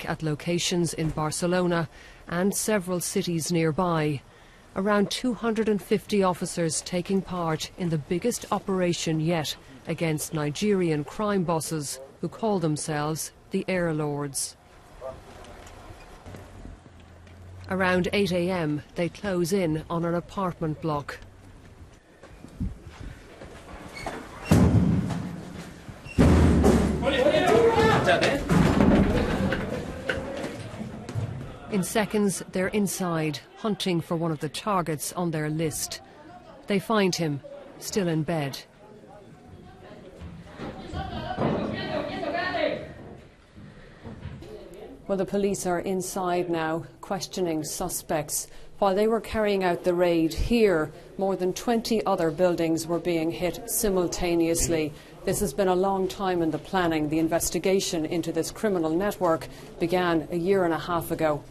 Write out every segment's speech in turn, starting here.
at locations in Barcelona and several cities nearby. Around 250 officers taking part in the biggest operation yet against Nigerian crime bosses who call themselves the Air Lords. Around 8 a.m. they close in on an apartment block. In seconds, they're inside, hunting for one of the targets on their list. They find him, still in bed. Well, the police are inside now, questioning suspects. While they were carrying out the raid here, more than 20 other buildings were being hit simultaneously. This has been a long time in the planning. The investigation into this criminal network began a year and a half ago.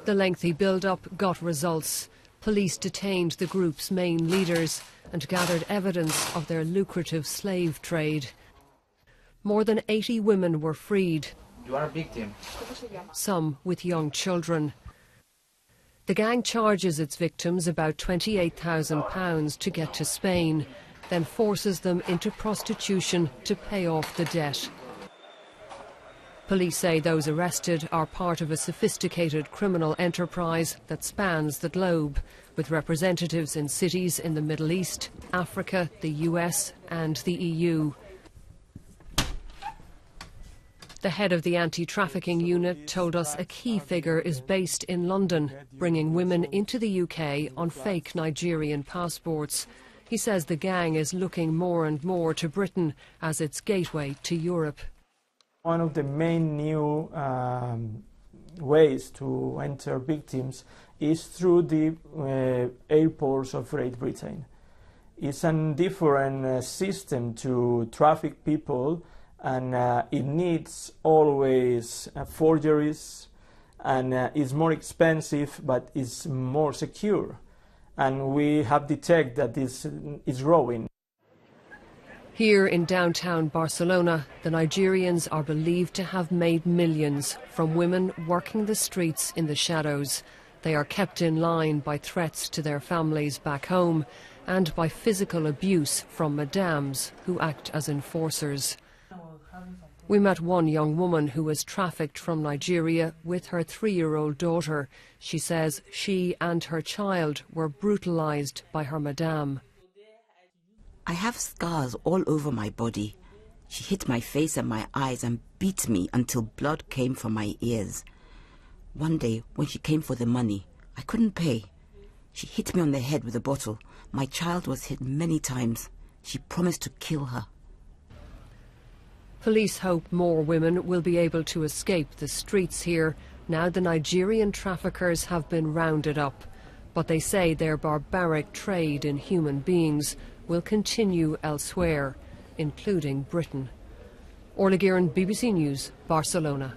The lengthy build-up got results. Police detained the group's main leaders and gathered evidence of their lucrative slave trade. More than 80 women were freed. You are a victim. Some with young children. The gang charges its victims about £28,000 to get to Spain, then forces them into prostitution to pay off the debt. Police say those arrested are part of a sophisticated criminal enterprise that spans the globe, with representatives in cities in the Middle East, Africa, the US and the EU. The head of the anti-trafficking unit told us a key figure is based in London, bringing women into the UK on fake Nigerian passports. He says the gang is looking more and more to Britain as its gateway to Europe. One of the main new ways to enter victims is through the airports of Great Britain. It's a different system to traffic people, and it needs always forgeries, and it's more expensive, but it's more secure. And we have detected that this is growing. Here in downtown Barcelona, the Nigerians are believed to have made millions from women working the streets in the shadows. They are kept in line by threats to their families back home and by physical abuse from madams who act as enforcers. We met one young woman who was trafficked from Nigeria with her 3-year-old daughter. She says she and her child were brutalized by her madame. I have scars all over my body. She hit my face and my eyes and beat me until blood came from my ears. One day, when she came for the money, I couldn't pay. She hit me on the head with a bottle. My child was hit many times. She promised to kill her. Police hope more women will be able to escape the streets here now the Nigerian traffickers have been rounded up. But they say their barbaric trade in human beings will continue elsewhere, including Britain. Orla Guerin, BBC News, Barcelona.